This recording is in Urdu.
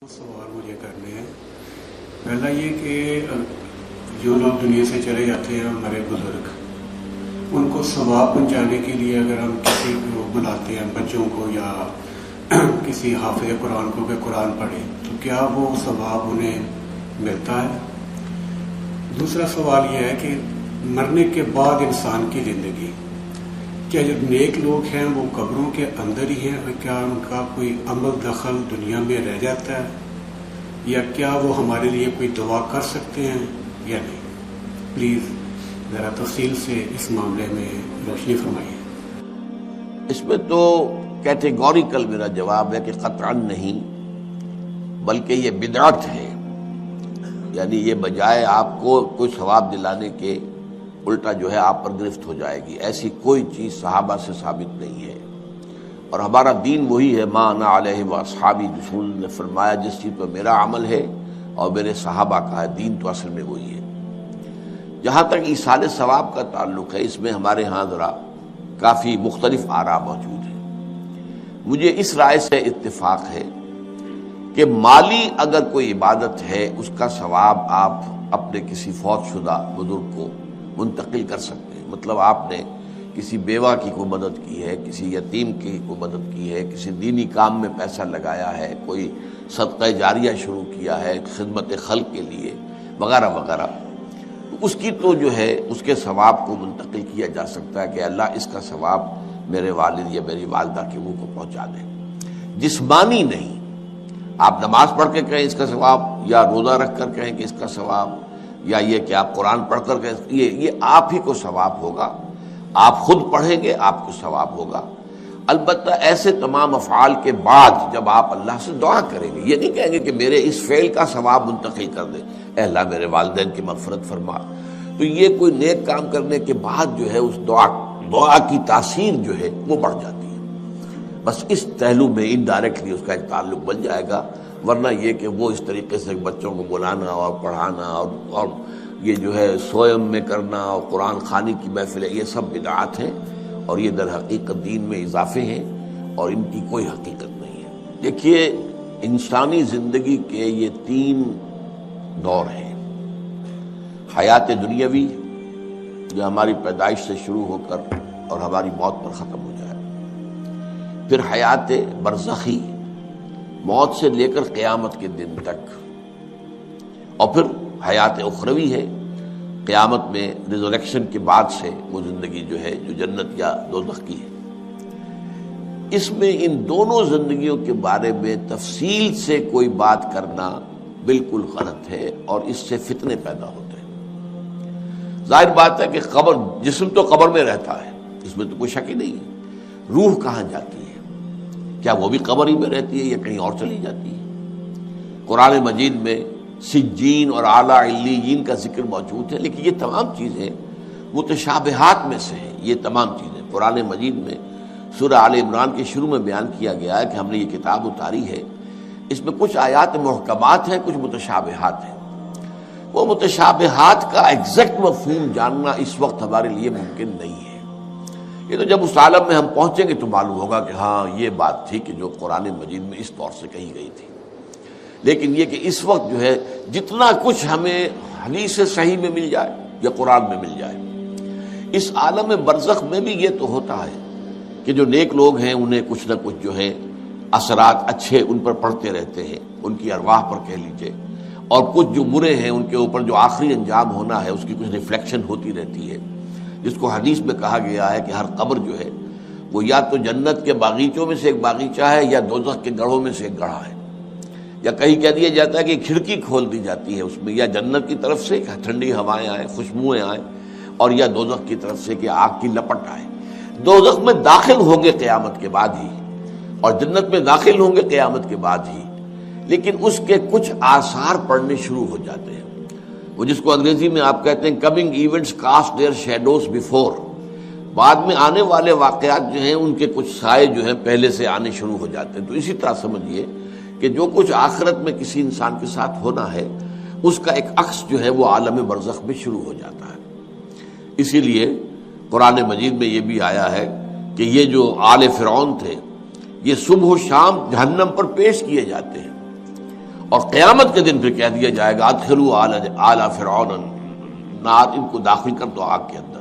سوال مجھے کرنے ہیں۔ پہلا یہ کہ جو لوگ دنیا سے چلے جاتے ہیں ہمارے بزرگ، ان کو ثواب پہنچانے کے لیے اگر ہم کسی کو بلاتے ہیں، بچوں کو یا کسی حافظ قرآن کو کہ قرآن پڑھے، تو کیا وہ ثواب انہیں ملتا ہے؟ دوسرا سوال یہ ہے کہ مرنے کے بعد انسان کی زندگی، کیا جو نیک لوگ ہیں وہ قبروں کے اندر ہی ہیں، اور کیا ان کا کوئی عمل دخل دنیا میں رہ جاتا ہے، یا کیا وہ ہمارے لیے کوئی دعا کر سکتے ہیں یا نہیں؟ پلیز ذرا تفصیل سے اس معاملے میں روشنی فرمائیے۔ اس میں تو کیٹیگوریکل میرا جواب ہے کہ قطعاً نہیں، بلکہ یہ بدعت ہے، یعنی یہ بجائے آپ کو کوئی ثواب دلانے کے الٹا جو ہے آپ پر گرفت ہو جائے گی۔ ایسی کوئی چیز صحابہ سے ثابت نہیں ہے، اور ہمارا دین وہی ہے، ما انا علیہ واصحابی، رسول نے فرمایا جس چیز پر میرا عمل ہے اور میرے صحابہ کا ہے، دین تو اصل میں وہی ہے۔ جہاں تک ایصال ثواب کا تعلق ہے، اس میں ہمارے ہاں ذرا کافی مختلف آراء موجود ہیں۔ مجھے اس رائے سے اتفاق ہے کہ مالی اگر کوئی عبادت ہے، اس کا ثواب آپ اپنے کسی فوت شدہ بزرگ کو منتقل کر سکتے ہیں۔ مطلب آپ نے کسی بیوہ کی کوئی مدد کی ہے، کسی یتیم کی کوئی مدد کی ہے، کسی دینی کام میں پیسہ لگایا ہے، کوئی صدقہ جاریہ شروع کیا ہے خدمت خلق کے لیے وغیرہ وغیرہ، اس کی تو جو ہے اس کے ثواب کو منتقل کیا جا سکتا ہے کہ اللہ اس کا ثواب میرے والد یا میری والدہ کے منہ کو پہنچا دے۔ جسمانی نہیں، آپ نماز پڑھ کے کہیں اس کا ثواب، یا روزہ رکھ کر کہیں کہ اس کا ثواب، یا یہ کہ آپ قرآن پڑھ کر کہیں، یہ آپ ہی کو ثواب ہوگا، آپ خود پڑھیں گے آپ کو ثواب ہوگا۔ البتہ ایسے تمام افعال کے بعد جب آپ اللہ سے دعا کریں گے، یہ نہیں کہیں گے کہ میرے اس فعل کا ثواب منتقل کر دے، اے اللہ میرے والدین کی مغفرت فرما، تو یہ کوئی نیک کام کرنے کے بعد جو ہے اس دعا کی تاثیر جو ہے وہ بڑھ جاتی ہے۔ بس اس پہلو میں انڈائریکٹلی اس کا ایک تعلق بن جائے گا، ورنہ یہ کہ وہ اس طریقے سے بچوں کو بلانا اور پڑھانا اور یہ جو ہے سوئم میں کرنا اور قرآن خوانی کی محفلیں، یہ سب بدعات ہیں، اور یہ در حقیقت دین میں اضافے ہیں، اور ان کی کوئی حقیقت نہیں ہے۔ دیکھیے، انسانی زندگی کے یہ 3 دور ہیں: حیات دنیاوی جو ہماری پیدائش سے شروع ہو کر اور ہماری موت پر ختم ہو جائے، پھر حیات برزخی موت سے لے کر قیامت کے دن تک، اور پھر حیات اخروی ہے قیامت میں ریزریکشن کے بعد سے وہ زندگی جو ہے جو جنت یا دوزخ کی ہے۔ اس میں ان دونوں زندگیوں کے بارے میں تفصیل سے کوئی بات کرنا بالکل غلط ہے، اور اس سے فتنے پیدا ہوتے ہیں۔ ظاہر بات ہے کہ قبر، جسم تو قبر میں رہتا ہے، اس میں تو کوئی شک ہی نہیں ہے۔ روح کہاں جاتی ہے؟ کیا وہ بھی قبر ہی میں رہتی ہے یا کہیں اور چلی جاتی ہے؟ قرآن مجید میں سجین اور اعلیٰ علیین کا ذکر موجود ہے، لیکن یہ تمام چیزیں متشابہات میں سے ہیں۔ یہ تمام چیزیں قرآن مجید میں سورہ آل عمران کے شروع میں بیان کیا گیا ہے کہ ہم نے یہ کتاب اتاری ہے، اس میں کچھ آیات محکمات ہیں، کچھ متشابہات ہیں۔ وہ متشابہات کا ایگزیکٹ مفہوم جاننا اس وقت ہمارے لیے ممکن نہیں ہے۔ یہ تو جب اس عالم میں ہم پہنچیں گے تو معلوم ہوگا کہ ہاں یہ بات تھی کہ جو قرآن مجید میں اس طور سے کہی گئی تھی۔ لیکن یہ کہ اس وقت جو ہے جتنا کچھ ہمیں حدیث صحیح میں مل جائے یا قرآن میں مل جائے، اس عالم برزخ میں بھی یہ تو ہوتا ہے کہ جو نیک لوگ ہیں انہیں کچھ نہ کچھ جو ہے اثرات اچھے ان پر پڑتے رہتے ہیں، ان کی ارواح پر کہہ لیجئے، اور کچھ جو برے ہیں ان کے اوپر جو آخری انجام ہونا ہے اس کی کچھ ریفلیکشن ہوتی رہتی ہے، جس کو حدیث میں کہا گیا ہے کہ ہر قبر جو ہے وہ یا تو جنت کے باغیچوں میں سے ایک باغیچہ ہے یا دوزخ کے گڑھوں میں سے ایک گڑھا ہے، یا کہیں کہہ دیا جاتا ہے کہ کھڑکی کھول دی جاتی ہے اس میں، یا جنت کی طرف سے ٹھنڈی ہوائیں آئیں، خوشبوئیں آئیں، اور یا دوزخ کی طرف سے کہ آگ کی لپٹ آئے۔ دوزخ میں داخل ہوں گے قیامت کے بعد ہی، اور جنت میں داخل ہوں گے قیامت کے بعد ہی، لیکن اس کے کچھ آثار پڑنے شروع ہو جاتے ہیں، وہ جس کو انگریزی میں آپ کہتے ہیں coming events cast their shadows before, بعد میں آنے والے واقعات جو ہیں ان کے کچھ سائے جو ہیں پہلے سے آنے شروع ہو جاتے ہیں۔ تو اسی طرح سمجھیے کہ جو کچھ آخرت میں کسی انسان کے ساتھ ہونا ہے اس کا ایک عکس جو ہے وہ عالم برزخ میں شروع ہو جاتا ہے۔ اسی لیے قرآن مجید میں یہ بھی آیا ہے کہ یہ جو آل فرعون تھے یہ صبح و شام جہنم پر پیش کیے جاتے ہیں، اور قیامت کے دن پھر کہہ دیا جائے گا ادخلوا آل فرعون النار، ان کو داخل کر دو آگ کے اندر۔